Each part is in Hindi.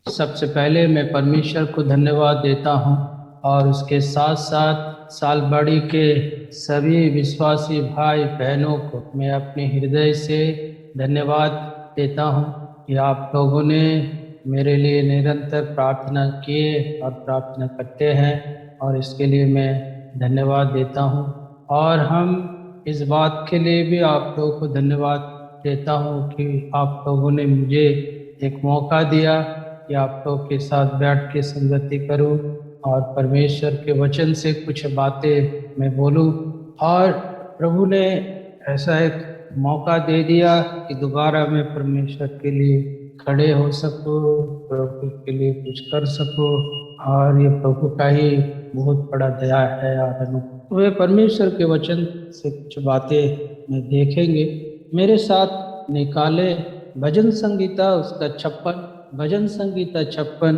सबसे पहले मैं परमेश्वर को धन्यवाद देता हूँ और उसके साथ साथ सालबाड़ी के सभी विश्वासी भाई बहनों को मैं अपने हृदय से धन्यवाद देता हूँ कि आप लोगों ने मेरे लिए निरंतर प्रार्थना किए और प्रार्थना करते हैं और इसके लिए मैं धन्यवाद देता हूँ। और हम इस बात के लिए भी आप लोगों को धन्यवाद देता हूँ कि आप लोगों ने मुझे एक मौका दिया कि आप लोग के साथ बैठ के संगति करूं और परमेश्वर के वचन से कुछ बातें मैं बोलूं। और प्रभु ने ऐसा एक मौका दे दिया कि दोबारा मैं परमेश्वर के लिए खड़े हो सकूं, प्रभु के लिए कुछ कर सकूं। और ये प्रभु का ही बहुत बड़ा दया है और तो वे परमेश्वर के वचन से कुछ बातें में देखेंगे। मेरे साथ निकाले भजन संगीता उसका 56, भजन संगीता 56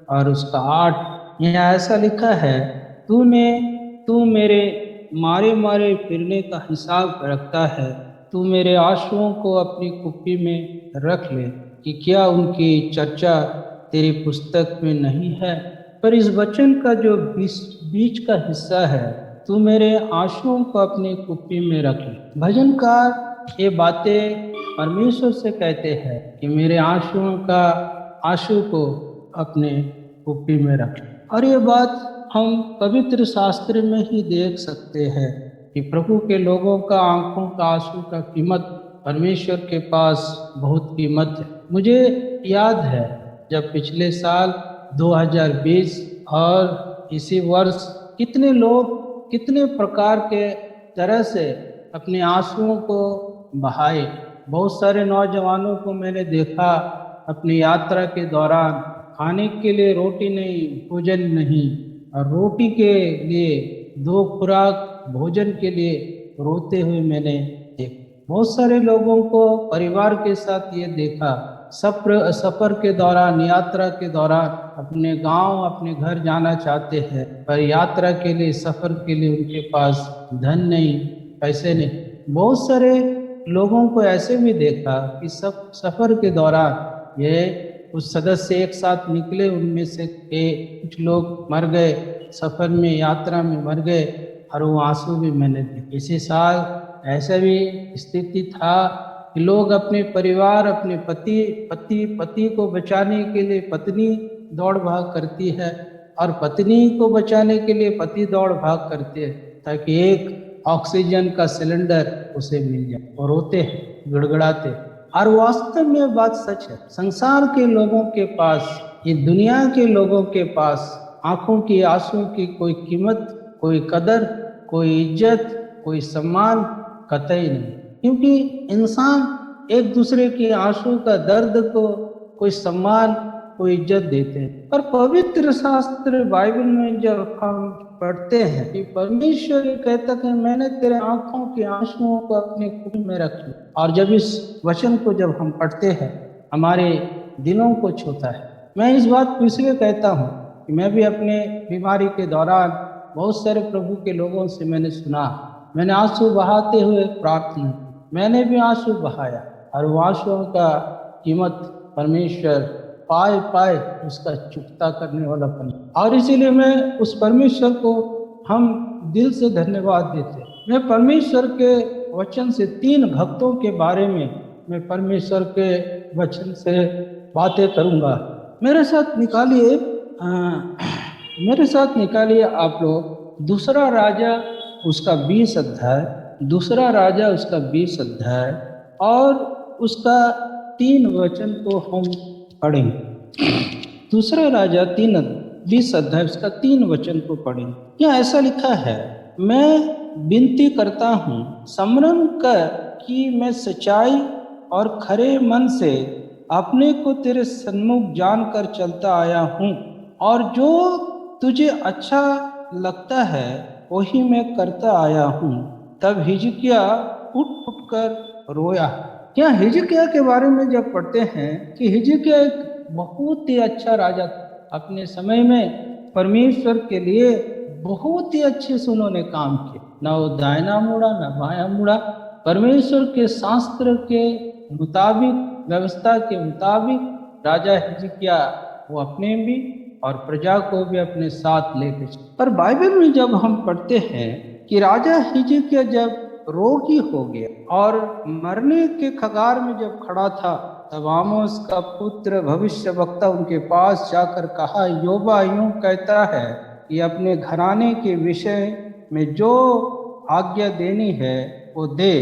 और उसका 8। यहाँ ऐसा लिखा है, तू मेरे मारे मारे फिरने का हिसाब रखता है, तू मेरे आंसुओं को अपनी कुप्पी में रख ले कि क्या उनकी चर्चा तेरी पुस्तक में नहीं है। पर इस वचन का जो बीच का हिस्सा है, तू मेरे आंसुओं को अपनी कुप्पी में रख ले। भजनकार ये बातें परमेश्वर से कहते हैं कि मेरे आंसू को अपने कुप्पी में रख ले। और ये बात हम पवित्र शास्त्र में ही देख सकते हैं कि प्रभु के लोगों का आंखों का आंसू का कीमत परमेश्वर के पास बहुत कीमत है। मुझे याद है जब पिछले साल 2020 और इसी वर्ष कितने लोग कितने प्रकार के तरह से अपने आंसुओं को बहाए। बहुत सारे नौजवानों को मैंने देखा अपनी यात्रा के दौरान खाने के लिए रोटी नहीं, भोजन नहीं, और रोटी के लिए 2 खुराक भोजन के लिए रोते हुए मैंने देखा। बहुत सारे लोगों को परिवार के साथ ये देखा, सफर के दौरान, यात्रा के दौरान अपने गांव अपने घर जाना चाहते हैं, पर यात्रा के लिए सफर के लिए उनके पास धन नहीं, पैसे नहीं। बहुत सारे लोगों को ऐसे भी देखा कि सब सफर के दौरान ये कुछ सदस्य एक साथ निकले, उनमें से कुछ लोग मर गए, सफर में यात्रा में मर गए, और वो आंसू भी मैंने देखे। इसी साल ऐसा भी स्थिति था कि लोग अपने परिवार, अपने पति को बचाने के लिए पत्नी दौड़ भाग करती है और पत्नी को बचाने के लिए पति दौड़ भाग करते हैं ताकि एक ऑक्सीजन का सिलेंडर उसे मिल जाए, और रोते हैं, गिड़गिड़ाते। और वास्तव में बात सच है, संसार के लोगों के पास, ये दुनिया के लोगों के पास आंखों की आंसू की कोई कीमत, कोई कदर, कोई इज्जत, कोई सम्मान कतई नहीं। क्योंकि इंसान एक दूसरे के आंसू का दर्द को कोई सम्मान, कोई इज्जत देते हैं। पर पवित्र शास्त्र बाइबल में जब हम पढ़ते हैं कि परमेश्वर कहता है मैंने तेरे आंखों के आंसुओं को अपने कुप्पी में रख लिया। और जब इस वचन को जब हम पढ़ते हैं हमारे दिलों को छूता है। मैं इस बात को इसलिए कहता हूँ कि मैं भी अपने बीमारी के दौरान बहुत सारे प्रभु के लोगों से मैंने सुना, मैंने आंसू बहाते हुए प्रार्थना, मैंने भी आंसू बहाया, और वो आंसुओं का कीमत परमेश्वर पाए पाए उसका चुकता करने वाला बन। और इसीलिए मैं उस परमेश्वर को हम दिल से धन्यवाद देते। मैं परमेश्वर के वचन से 3 भक्तों के बारे में मैं परमेश्वर के वचन से बातें करूंगा। मेरे साथ निकालिए आप लोग दूसरा राजा उसका 20 अध्याय, दूसरा राजा उसका 20 अध्याय और उसका 3 वचन को हम पढ़ेंगे। दूसरा राजा 20 अध्याय उसका 3 वचन को पढ़ेंगे। यहाँ ऐसा लिखा है, मैं विनती करता हूँ स्मरण कर कि मैं सच्चाई और खरे मन से अपने को तेरे सन्मुख जानकर चलता आया हूँ, और जो तुझे अच्छा लगता है वही मैं करता आया हूँ। तब हिजकिय्याह उठ कर रोया। क्या हिजकिय्याह के बारे में जब पढ़ते हैं कि हिजकिय्याह एक बहुत ही अच्छा राजा था। अपने समय में परमेश्वर के लिए बहुत ही अच्छे से उन्होंने काम किया, ना वो दाहिना मुड़ा ना बायां मुड़ा। परमेश्वर के शास्त्र के मुताबिक, व्यवस्था के मुताबिक राजा हिजकिय्याह वो अपने भी और प्रजा को भी अपने साथ लेके चला। पर बाइबल में जब हम पढ़ते हैं कि राजा हिजकिय्याह जब रोगी हो गया और मरने के कगार में जब खड़ा था, तब आमोस का पुत्र भविष्यवक्ता उनके पास जाकर कहा, योबा यूं कहता है कि अपने घराने के विषय में जो आज्ञा देनी है वो दे,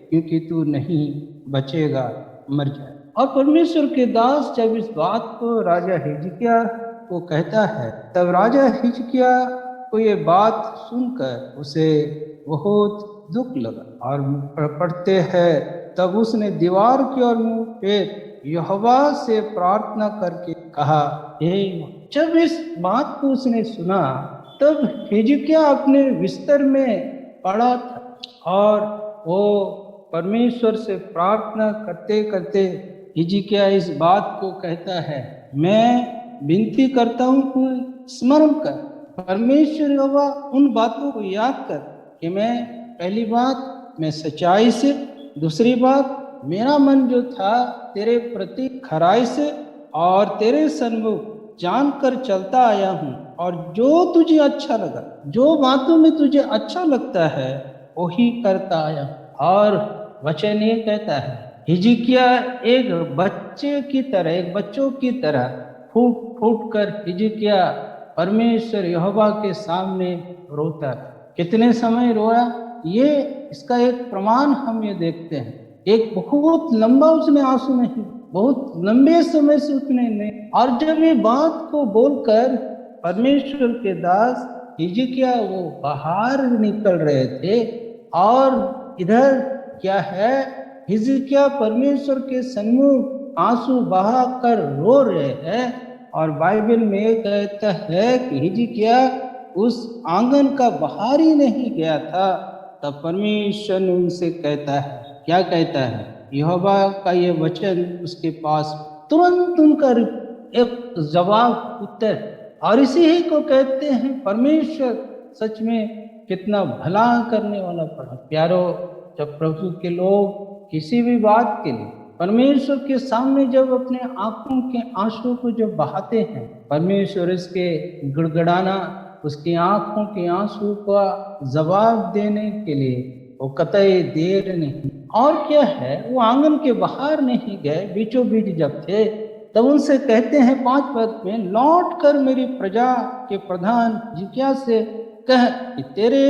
क्योंकि तू नहीं बचेगा, मर जाए। और परमेश्वर के दास जब इस बात को राजा हिजकिय्याह को कहता है, तब राजा हिजकिय्याह को ये बात सुनकर उसे बहुत दुख लगा। और पढ़ते हैं, तब उसने दीवार की ओर मुंह फेर यहोवा से प्रार्थना करके कहा, हे। जब इस बात को उसने सुना, तब हिजकिय्याह अपने बिस्तर में पड़ा था और वो परमेश्वर से प्रार्थना करते करते हिजकिय्याह इस बात को कहता है, मैं विनती करता हूँ, स्मरण कर परमेश्वर यहोवा उन बातों को याद कर कि मैं पहली बात मैं सच्चाई से, दूसरी बात मेरा मन जो था तेरे प्रति खराई से और तेरे सन्मुख जानकर चलता आया हूँ, और जो तुझे अच्छा लगा, जो बातों में तुझे अच्छा लगता है वही करता आया। और वचन ये कहता है, हिजकिय्याह एक बच्चे की तरह, एक बच्चों की तरह फूट फूट कर हिजकिय्याह परमेश्वर यहोवा के सामने रोता। कितने समय रोया, ये इसका एक प्रमाण हम ये देखते हैं। एक बहुत लंबा उसने आंसू नहीं, बहुत लंबे समय से उसने नहीं। और जब ये बात को बोलकर परमेश्वर के दास हिजकिय्याह वो बाहर निकल रहे थे, और इधर क्या है, हिजकिय्याह परमेश्वर के सन्मुख आंसू बहाकर रो रहे हैं। और बाइबल में कहता है कि हिजकिय्याह उस आंगन का बाहर ही नहीं गया था, तब परमेश्वर ने उनसे कहता है, क्या कहता है, यहोवा का ये वचन उसके पास तुरंत उनका एक जवाब उत्तर। और इसी ही को कहते हैं परमेश्वर सच में कितना भला करने वाला पड़ा। प्यारो, जब प्रभु के लोग किसी भी बात के लिए परमेश्वर के सामने जब अपने आंखों के आंसू को जब बहाते हैं, परमेश्वर इसके गिड़गिड़ाना, उसकी आंखों के आंसू का जवाब देने के लिए वो कतई देर नहीं। और क्या है, वो आंगन के बाहर नहीं गए, बीचों बीच जब थे, तब उनसे कहते हैं 5 पद में, लौट कर मेरी प्रजा के प्रधान हिजकिय्याह से कह कि तेरे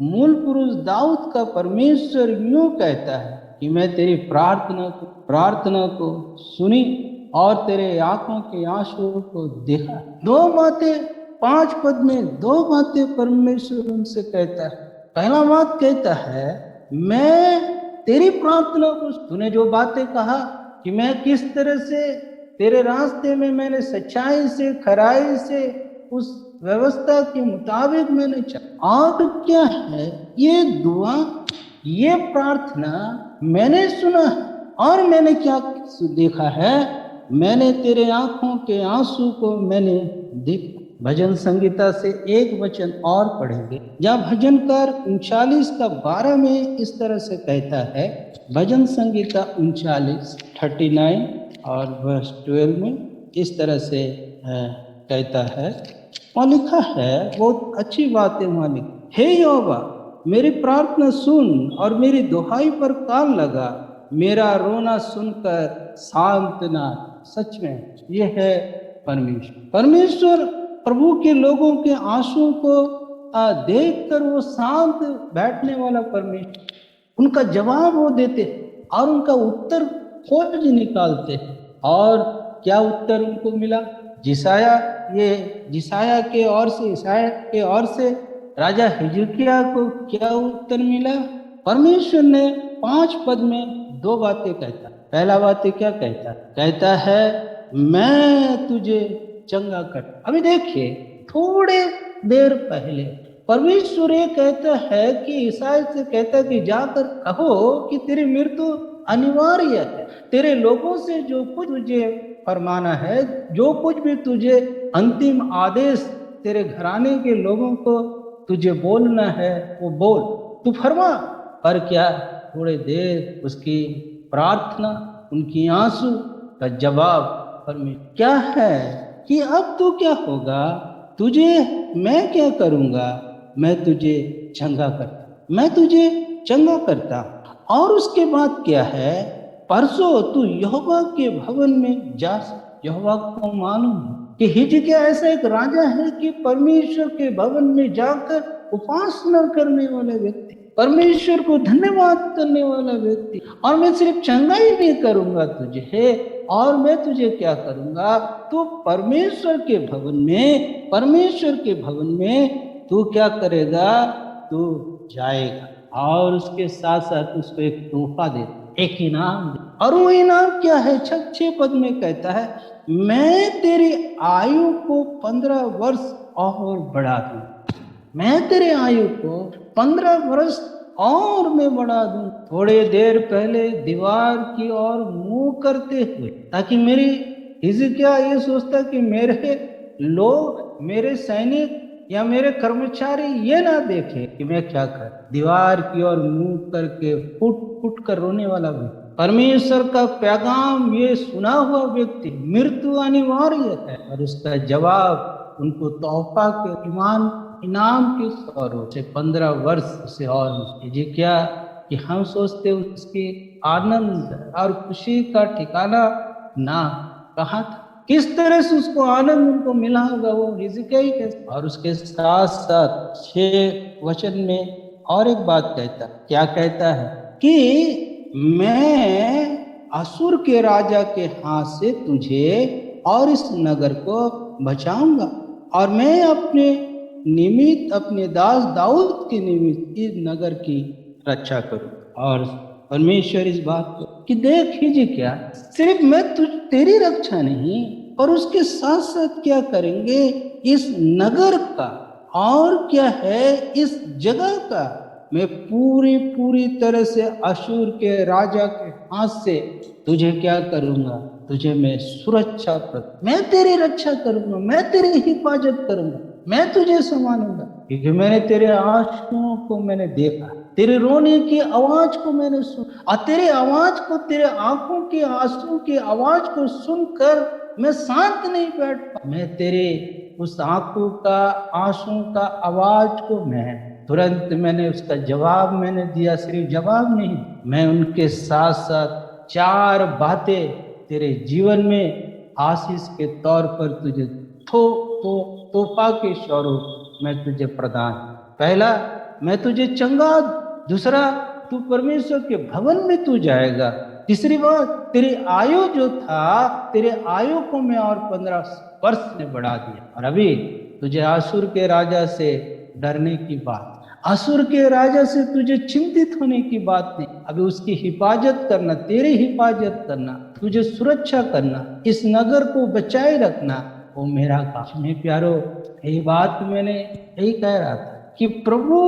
मूल पुरुष दाऊद का परमेश्वर यूं कहता है कि मैं तेरी प्रार्थना को सुनी और तेरे आंखों के आंसू को देखा। 2 बातें 5 पद में, 2 बातें परमेश्वर उनसे कहता है। पहला बात कहता है, मैं तेरी प्रार्थना को, तूने जो बातें कहा कि मैं किस तरह से तेरे रास्ते में मैंने सच्चाई से, खराई से, उस व्यवस्था के मुताबिक मैंने चला। और क्या है, ये दुआ, ये प्रार्थना मैंने सुना। और मैंने क्या देखा है, मैंने तेरे आंखों के आंसू को मैंने देखा। भजन संगीता से एक वचन और पढ़ेंगे, जहाँ भजनकार 39 का 12 में इस तरह से कहता है। भजन संगीता 39 और वर्स 12 में इस तरह से कहता है, वहाँ लिखा है, बहुत अच्छी बात है वहाँ लिखा, हे यहोवा मेरी प्रार्थना सुन और मेरी दुहाई पर कान लगा, मेरा रोना सुनकर सांत्वना। सच में ये है परमेश्वर प्रभु के लोगों के आंसू को देखकर वो शांत बैठने वाला परमेश्वर, उनका जवाब वो देते और उनका उत्तर खोज निकालते। और क्या उत्तर उनको मिला, जिसाया के ओर से राजा हिजकिय्याह को क्या उत्तर मिला। परमेश्वर ने 5 पद में 2 बातें कहता। पहला बात क्या कहता है, मैं तुझे चंगा कर। अभी देखिए, थोड़े देर पहले परमेश्वर ये कहता है कि ईसाई से कहता है कि जाकर कहो कि तेरी मृत्यु अनिवार्य है, तेरे लोगों से जो कुछ तुझे फरमाना है, जो कुछ भी तुझे अंतिम आदेश तेरे घराने के लोगों को तुझे बोलना है वो बोल, तू फरमा। पर क्या, थोड़े देर उसकी प्रार्थना, उनकी आंसू का जवाब परमेश्वर क्या है कि अब तो क्या होगा, तुझे मैं क्या करूंगा, मैं तुझे चंगा करता, मैं तुझे चंगा करता। और उसके बाद क्या है, परसों तू यहोवा के भवन में जा। यहोवा को मालूम है कि हिजकिय्या ऐसा एक राजा है कि परमेश्वर के भवन में जाकर उपासना करने वाला व्यक्ति, परमेश्वर को धन्यवाद करने वाला व्यक्ति। और मैं सिर्फ चंगा ही नहीं करूंगा तुझे, और मैं तुझे क्या करूंगा, तो परमेश्वर के भवन में, परमेश्वर के भवन में तू क्या करेगा, तू जाएगा। और उसके साथ साथ उसको एक तोहफा दे, एक इनाम दे। और वो इनाम क्या है, 6 पद में कहता है, मैं तेरी आयु को 15 वर्ष और बढ़ा दूं। मैं तेरे आयु को 15 वर्ष और मैं बढ़ा दूं। थोड़े देर पहले दीवार की ओर मुंह करते हुए, ताकि मेरी हिजकिय्या ये सोचता कि मेरे लोग, मेरे सैनिक या मेरे कर्मचारी ये ना देखे कि मैं क्या कर, दीवार की ओर मुंह करके फुट फुट कर रोने वाला भी। परमेश्वर का पैगाम ये सुना हुआ व्यक्ति, मृत्यु अनिवार्य है, और उसका जवाब उनको तोहफा के इनाम के स्वरूप से 15 वर्ष से और हिजकिय्या कि हम सोचते उसकी आनंद और खुशी का ठिकाना ना कहाँ था, किस तरह से उसको आनंद उनको मिला होगा, वो हिजकिय्या ही कहता। और उसके साथ साथ 6 वचन में और एक बात कहता, क्या कहता है कि मैं असुर के राजा के हाथ से तुझे और इस नगर को बचाऊंगा, और मैं अपने निमित्त, अपने दास दाऊद के निमित्त इस नगर की रक्षा करूं। और परमेश्वर इस बात को कि देख हिजकिय्या, सिर्फ मैं तेरी रक्षा नहीं, और उसके साथ साथ क्या करेंगे, इस नगर का और क्या है, इस जगह का मैं पूरी तरह से अशूर के राजा के हाथ से तुझे क्या करूंगा, तुझे मैं सुरक्षा कर, मैं तेरी रक्षा करूंगा, मैं तेरी हिफाजत करूंगा, मैं तुझे संभालूंगा। क्योंकि मैंने तेरे आंसुओं को मैंने देखा, तेरे रोने की आवाज को मैंने सुना, और तेरे आवाज को, तेरे आंखों के आंसू की आवाज को सुनकर मैं शांत नहीं बैठ पा। मैं तेरे उस आंखों का, आंसू का आवाज को मैं तुरंत मैंने उसका जवाब मैंने दिया। सिर्फ जवाब नहीं, मैं उनके साथ साथ 4 बातें तेरे जीवन में आशीष के तौर पर तुझे तोहफा के स्वरूप मैं तुझे प्रदान। पहला, मैं तुझे चंगा। दूसरा, तू परमेश्वर के भवन में तू जाएगा। तीसरी बात, तेरी आयु जो था, तेरे आयु को मैं और 15 वर्ष में बढ़ा दिया। और अभी तुझे असुर के राजा से डरने की बात, असुर के राजा से तुझे चिंतित होने की बात नहीं, अभी उसकी हिफाजत करना, तेरी हिफाजत करना, तुझे सुरक्षा करना, इस नगर को बचाए रखना, वो मेरा काम है। प्यारो, यही बात मैंने यही कह रहा था कि प्रभु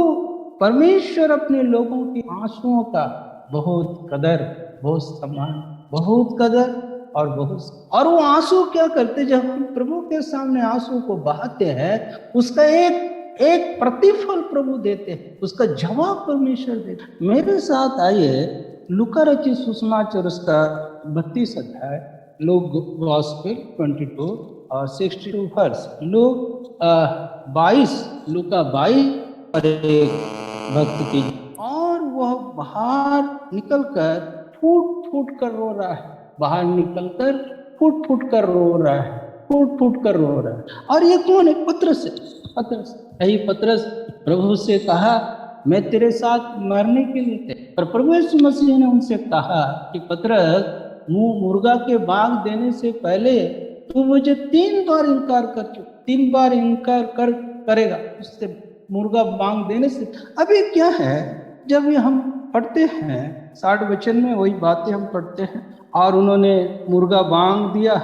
परमेश्वर अपने लोगों के आंसुओं का बहुत कदर, बहुत सम्मान, बहुत कदर और बहुत, और वो आंसू क्या करते, जब हम प्रभु के सामने आंसू को बहाते हैं, उसका एक प्रतिफल प्रभु देते हैं, उसका जवाब परमेश्वर देते। मेरे साथ आइए लूका रचित सुसमाचार उसका 32 अध्याय, लूक गॉस्पेल 22 और 62 वर्स, लूका 22 और एक भक्त की, और वह बाहर निकलकर फूट फूट कर रो रहा है, बाहर निकलकर फूट फूट कर रो रहा है, फूट फूट कर रो रहा है। और ये कौन है? पतरस। यही पतरस प्रभु से कहा, मैं तेरे साथ मरने के लिए थे। पर प्रभु यीशु मसीह ने उनसे कहा कि पतरस, मुर्गा के बाग देने से पहले तू मुझे 3 बार इनकार कर चुका, 3 बार इनकार करेगा उससे, मुर्गा बांग देने से। अभी क्या है, जब ये हम पढ़ते हैं 60 वचन में वही बातें हम पढ़ते हैं, और उन्होंने मुर्गा बांग दिया,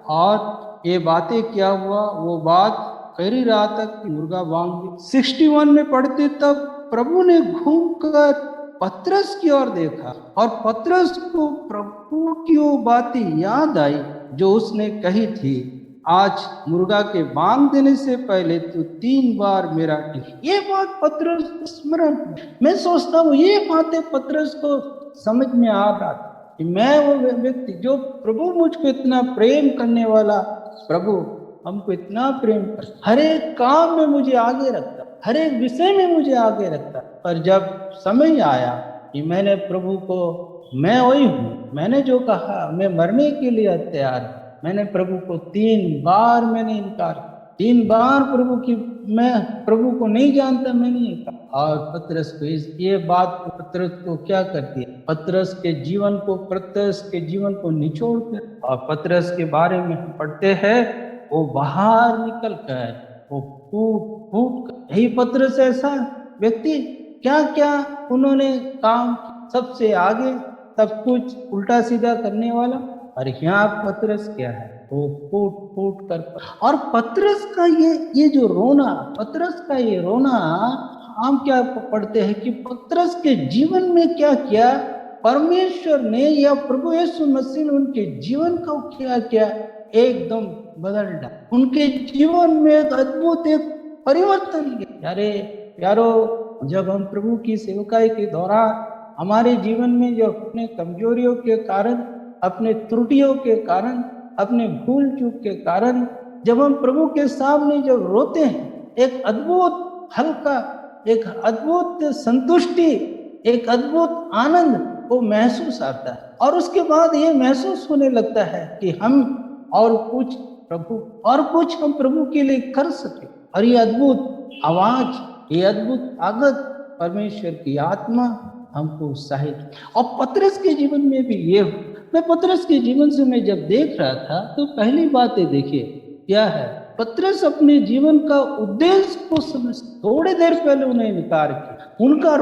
और ये बातें क्या हुआ, वो बात कह रहा था कि मुर्गा बांग दी। 61 में पढ़ते, तब प्रभु ने घूमकर पतरस की ओर देखा, और पतरस को प्रभु की वो बातें याद आई जो उसने कही थी, आज मुर्गा के बांग देने से पहले तू 3 बार मेरा। ये बात पतरस स्मरण, मैं सोचता हूँ ये बातें पतरस को समझ में आ रहा था कि मैं वो व्यक्ति, जो प्रभु मुझको इतना प्रेम करने वाला प्रभु, हमको इतना प्रेम करता, हर एक काम में मुझे आगे रखता, हर एक विषय में मुझे आगे रखता। पर जब समय आया कि मैंने प्रभु को, मैं वही हूँ, मैंने जो कहा, मैं मरने के लिए तैयार हूँ, मैंने प्रभु को 3 बार मैंने इनकार, 3 बार प्रभु की, मैं प्रभु को नहीं जानता, मैंने ये कहा। और पतरस को ये बात पतरस को क्या करती है, पतरस के जीवन को निचोड़ कर, और पतरस के बारे में हम पढ़ते हैं, वो बाहर निकल कर वो फूट फूट कर, यही पतरस ऐसा व्यक्ति, क्या क्या उन्होंने काम, सबसे आगे सब कुछ उल्टा सीधा करने वाला, और यहाँ पतरस क्या है, वो फूट फूट कर। और पतरस का ये जो रोना, पतरस का ये रोना, हम क्या पढ़ते हैं कि पतरस के जीवन में क्या किया परमेश्वर ने, या प्रभु यीशु मसीह ने उनके जीवन को क्या किया, एकदम बदल डाला। उनके जीवन में एक अद्भुत एक परिवर्तन किया। अरे प्यारो, जब हम प्रभु की सेवकाई के दौरान हमारे जीवन में जो अपने कमजोरियों के कारण, अपने त्रुटियों के कारण, अपने भूल चूक के कारण, जब हम प्रभु के सामने जब रोते हैं, एक अद्भुत हल्का, एक अद्भुत संतुष्टि, एक अद्भुत आनंद वो महसूस आता है। और उसके बाद ये महसूस होने लगता है कि हम और कुछ हम प्रभु के लिए कर सके। और ये अद्भुत आवाज, ये अद्भुत ताकत, परमेश्वर की आत्मा हमको उत्साहित। और पतरस के जीवन में भी ये, मैं पतरस के जीवन से मैं जब देख रहा था तो पहली बात ये देखिए क्या है, पतरस अपने जीवन का उद्देश्य को समझ, थोड़ी देर पहले उन्हें इनकार किया, उनका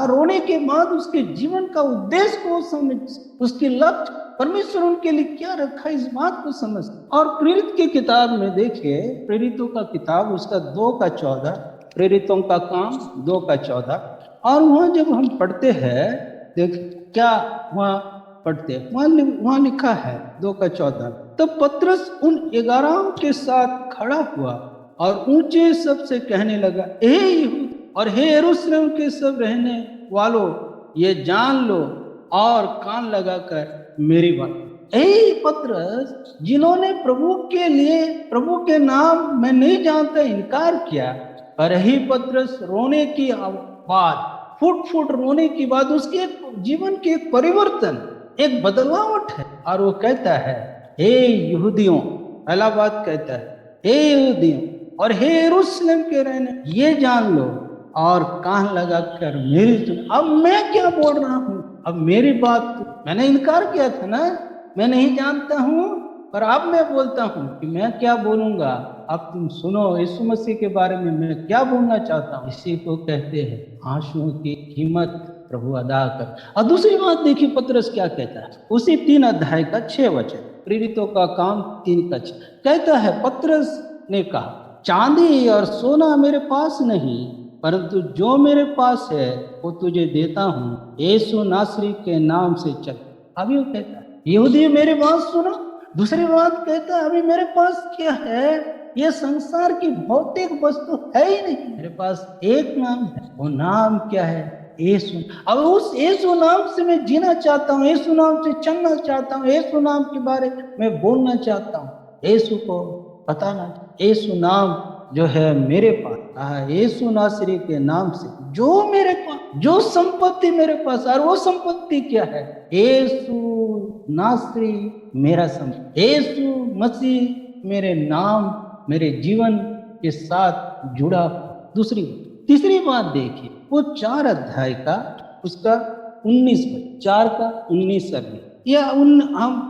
रोने के बाद उसके जीवन का उद्देश्य को समझ, उसके लक्ष्य, परमेश्वर उनके लिए क्या रखा, इस बात को समझ। और प्रेरित की किताब में देखिए, प्रेरितों का किताब उसका 2:14, प्रेरितों का काम 2:14, और वहां जब हम पढ़ते हैं, देख क्या वहां पढ़ते हैं, वहां लिखा है 2:14, तब पतरस उन 11 के साथ खड़ा हुआ और ऊंचे शब्द से कहने लगा, हे यहूदी और हे यरूशलेम के सब रहने वालों, ये जान लो और कान लगाकर मेरी बात। यही पतरस जिन्होंने प्रभु के लिए, प्रभु के नाम मैं नहीं जानता इनकार किया, पर यही पतरस रोने की बाद, फुट फुट रोने की बाद, उसके जीवन के एक परिवर्तन, एक बदलावट है। और वो कहता है, हे यहूदियों, पहला बात कहता है, हे यहूदियों और हे यरूशलेम के रहने, ये जान लो और कान लगाकर मेरी सुन। अब मैं क्या बोल रहा हूँ, अब मेरी बात, मैंने इनकार किया था ना, मैं नहीं जानता हूँ, पर अब मैं बोलता हूँ कि मैं क्या बोलूंगा, अब तुम सुनो यीशु मसीह के बारे में मैं क्या बोलना चाहता हूँ। इसी को कहते हैं आंसुओं की कीमत प्रभु अदा कर। और दूसरी बात देखिए पतरस क्या कहता है, उसी 3 अध्याय का 6 वचन, प्रेरितों का काम 3:6 कहता है, पतरस ने कहा, चांदी और सोना मेरे पास नहीं, परंतु जो मेरे पास है वो तुझे देता हूँ, यीशु नासरी के नाम से चल। अभी वो कहता है, यहूदी मेरे बात सुनो। दूसरी बात कहता है, अभी मेरे पास क्या है, ये संसार की भौतिक वस्तु है ही नहीं, मेरे पास एक नाम है, वो नाम क्या है, यीशु। अब उस यीशु नाम से मैं जीना चाहता हूँ, यीशु नाम से चलना चाहता हूँ, यीशु नाम के बारे में बोलना चाहता हूँ, यीशु को बताना। यीशु नाम जो है मेरे पास, यीशु नासरी के नाम से जो मेरे पास, जो संपत्ति मेरे पास, और वो संपत्ति क्या है, यीशु नासरी मेरा संपत्ति, यीशु मसीह मेरे नाम, मेरे जीवन के साथ जुड़ा। तीसरी बात देखिए, वो 4 अध्याय का उसका 19 4 का 19 अभी, या हम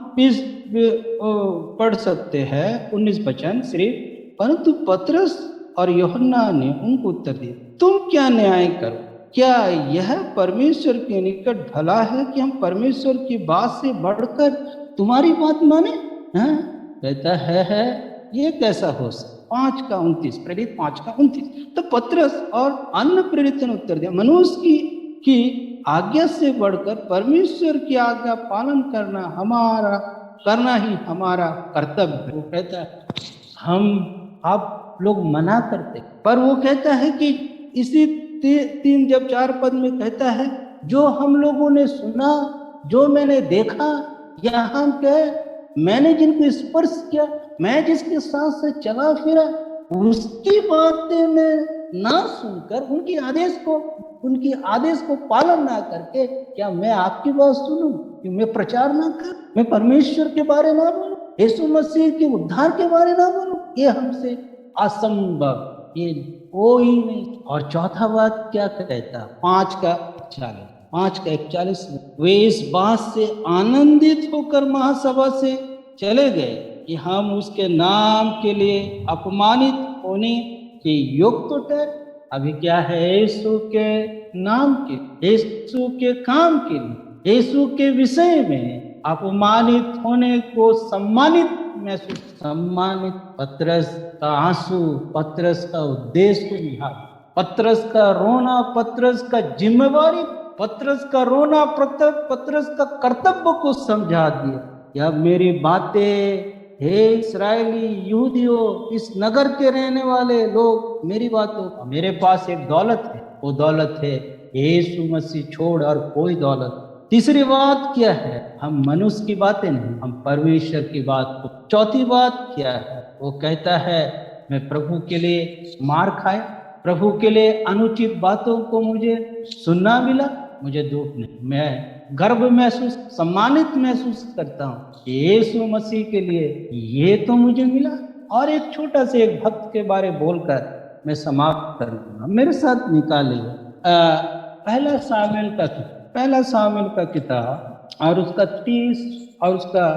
पढ़ सकते हैं 19 वचन सिर्फ। परंतु पतरस और यूहन्ना ने उनको उत्तर दिया, तुम क्या न्याय करो, क्या यह परमेश्वर के निकट भला है कि हम परमेश्वर की बात से बढ़कर तुम्हारी बात माने? कहता है ये कैसा हो सकता। 5 का 29, प्रेरित 5 का 29। तो पतरस और अन्य प्रेरित ने उत्तर दिया, मनुष्य की आज्ञा से बढ़कर परमेश्वर की आज्ञा पालन करना ही हमारा कर्तव्य है। वो कहता है आप लोग मना करते, पर वो कहता है कि इसी 4 पद में कहता है, जो हम लोगों ने सुना, जो मैंने देखा, या हम कहे मैंने जिनको स्पर्श किया, मैं जिसके साथ से चला फिरा उसकी बातें मैं ना सुनकर उनकी आदेश को पालन ना करके क्या मैं आपकी बात सुनूं? कि मैं प्रचार ना कर, मैं परमेश्वर के बारे ना बोलूं, यीशु मसीह के उद्धार के बारे ना बोलूं? ये हमसे असंभव, ये कोई नहीं। और चौथा बात क्या कहता, 5:41 वे इस बात से आनंदित होकर महासभा से चले गए कि हम उसके नाम के लिए अपमानित होने के योग्य तो ठहरे। अभी क्या है, यीशु के नाम के, यीशु के काम के लिए, यीशु के विषय में अपमानित होने को सम्मानित पतरस का आंसू, पतरस का उद्देश्य, पतरस का रोना, पतरस का जिम्मेवारी, पतरस का रोना, पतरस का कर्तव्य को समझा दिया। या मेरी बातें, हे इस्राएली यहूदियों, इस नगर के रहने वाले लोग, मेरी बातों, मेरे पास एक दौलत है, वो दौलत है यीशु मसीह छोड़ और कोई दौलत। तीसरी बात क्या है, हम मनुष्य की बातें नहीं, हम परमेश्वर की बात को। चौथी बात क्या है, वो कहता है मैं प्रभु के लिए मार खाया, प्रभु के लिए अनुचित बातों को मुझे सुनना मिला, मुझे दुख नहीं, मैं गर्व महसूस, सम्मानित महसूस करता हूँ यीशु मसीह के लिए, ये तो मुझे मिला। और एक छोटा से एक भक्त के बारे बोलकर मैं समाप्त करूंगा, मेरे साथ निकालिए पहला सामुएल का किताब और उसका 30 और उसका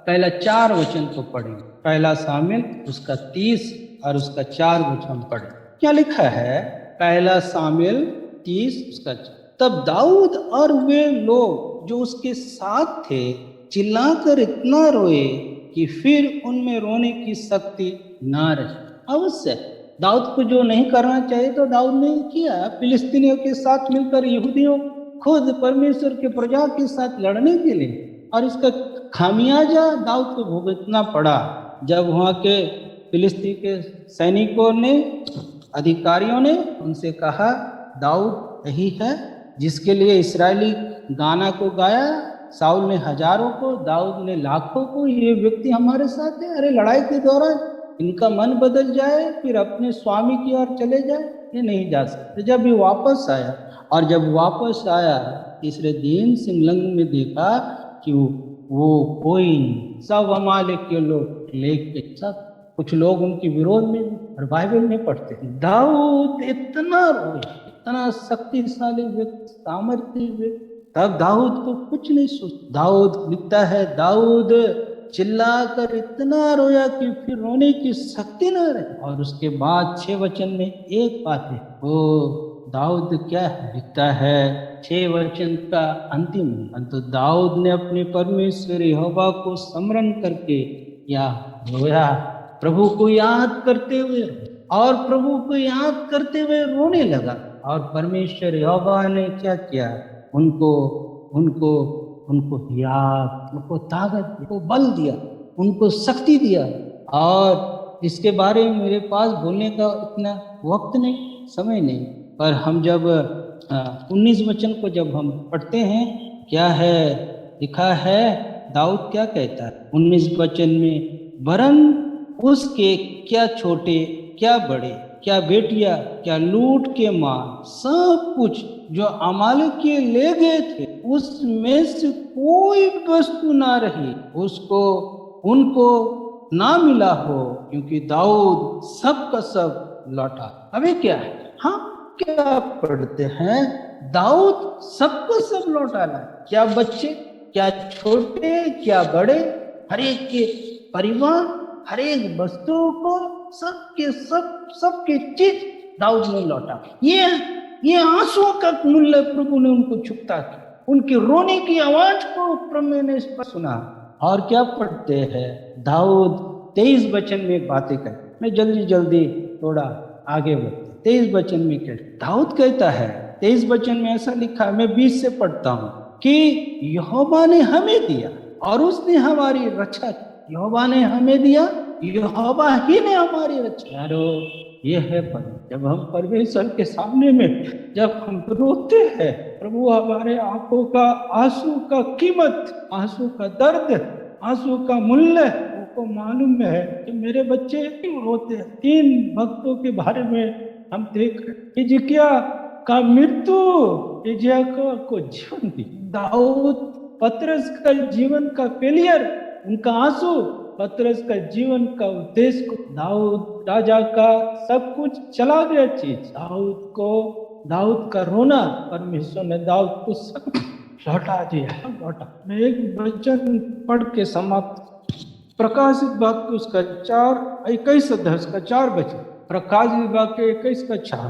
पहला 4 वचन को पढ़ें। पहला सामुएल उसका 30 और उसका 4 वचन पढ़ें। क्या लिखा है? पहला सामुएल 30 उसका 4। तब दाऊद और वे लोग जो उसके साथ थे चिल्लाकर इतना रोए कि फिर उनमें रोने की शक्ति ना रही। अवश्य दाऊद को जो नहीं करना चाहिए तो दाऊद ने किया। फिलिस्तीनियों के साथ मिलकर यहूदियों खुद परमेश्वर के प्रजा के साथ लड़ने के लिए, और इसका खामियाजा दाऊद को भुगतना पड़ा जब वहां के फिलिस्तीन के सैनिकों ने, अधिकारियों ने उनसे कहा दाऊद यही है जिसके लिए इस्राएली गाना को गाया, साउल ने हजारों को, दाऊद ने लाखों को, ये व्यक्ति हमारे साथ है। अरे लड़ाई के दौरान इनका मन बदल जाए फिर अपने स्वामी की ओर चले जाए, ये नहीं जा सकते। जब ये वापस आया, और जब वापस आया तीसरे दिन सिंगलंग में देखा कि वो कोई सब अमालेक के लोग लेके, सब कुछ लोग उनके विरोध में, और बाइबल में पढ़ते दाऊद इतना रोए, इतना शक्तिशाली व्यक्ति, सामर्थ्य व्यक्ति, तब दाऊद को कुछ नहीं सोच। दाऊद लिखता है दाऊद चिल्लाकर इतना रोया कि फिर रोने की शक्ति न रही। और उसके बाद 6 वचन में एक बात है, वो दाऊद क्या है लिखता है 6 वचन का अंतिम अंत, दाऊद ने अपने परमेश्वर यहोवा को स्मरण करके या रोया, प्रभु को याद करते हुए, और प्रभु को याद करते हुए रोने लगा। और परमेश्वर यहोवा ने क्या किया, उनको याद, उनको ताकत, उनको बल दिया, उनको शक्ति दिया। और इसके बारे में मेरे पास बोलने का इतना वक्त नहीं, समय नहीं, पर हम जब 19 वचन को जब हम पढ़ते हैं, क्या है लिखा है, दाऊद क्या कहता है 19 वचन में, वरन उसके क्या छोटे क्या बड़े, क्या बेटियां, क्या लूट के माल, सब कुछ जो अमालेक के ले गए थे उसमें से कोई वस्तु ना रही उनको ना मिला हो, क्योंकि दाऊद सब का सब लौटा। अभी क्या है, हम क्या पढ़ते हैं, दाऊद सबको सब लौटा ला, क्या बच्चे, क्या छोटे, क्या बड़े, हर एक के परिवार, हर एक वस्तु को, सबके चीज दाऊद ने लौटा। ये आंसुओं का मूल्य प्रभु ने उनको चुकता किया, उनके रोने की आवाज को प्रभु ने स्पष्ट सुना। और क्या पढ़ते हैं, दाऊद 23 वचन में बातें कर, मैं जल्दी थोड़ा आगे बढ़, 23 वचन में क्या दाऊद कहता है, 23 वचन में ऐसा लिखा है, मैं 20 से पढ़ता हूं कि यहोवा ने हमें दिया और उसने हमारी रक्षा की। यहोवा ने हमें दिया, यहोवा ही ने हमारी रक्षा। यारो ये है पर जब हम परमेश्वर के सामने में जब हम रोते हैं, प्रभु हमारे आंखों का आंसू का कीमत, आंसू का दर्द, आंसू का मूल्य आपको मालूम है कि मेरे बच्चे क्यों रोते हैं। 3 भक्तों के बारे में हम देख रहे हैं। हिजकिय्याह का मृत्यु, हिजकिय्याह को जीवन दी। दाऊद, पतरस का जीवन का फेलियर, उनका आंसू, पतरस का जीवन का उद्देश्य को, दाऊद राजा का सब कुछ चला गया चीज, दाऊद का रोना, परमेश्वर ने दाऊद को सब लौटा दिया, लौटा। मैं एक वचन पढ़ के समाप्त, प्रकाशित वाक्य उसका 4:21 अध्याय का 4 वचन, प्रकाशित वाक्य 21 का 4।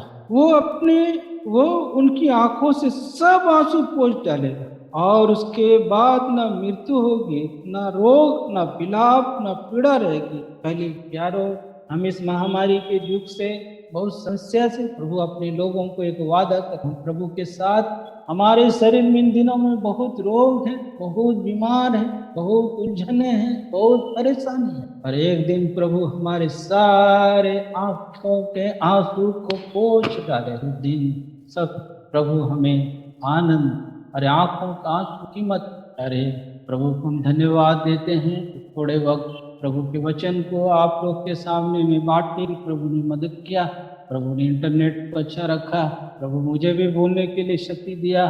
वो उनकी आंखों से सब आंसू पोंछ डालेगा और उसके बाद ना मृत्यु होगी, ना रोग, ना विलाप, ना पीड़ा रहेगी। पहले प्यारो, हम इस महामारी के युग से बहुत समस्या से प्रभु अपने लोगों को एक वादा कर, प्रभु के साथ हमारे शरीर में इन दिनों में बहुत रोग है, बहुत बीमार है, बहुत उलझने हैं, बहुत परेशानी है, और एक दिन प्रभु हमारे सारे आंखों के आंसू को पोंछ डाले। उस दिन सब प्रभु हमें आनंद, अरे आंखों का आंसू की मत, अरे प्रभु को हम धन्यवाद देते हैं। थोड़े वक्त प्रभु के वचन को आप लोग के सामने में बांटने की प्रभु ने मदद किया, प्रभु ने इंटरनेट को अच्छा रखा, प्रभु मुझे भी बोलने के लिए शक्ति दिया,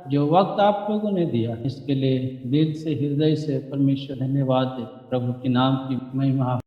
जो वक्त आप लोगों ने दिया इसके लिए दिल से, हृदय से परमेश्वर धन्यवाद दे। प्रभु के नाम की महिमा।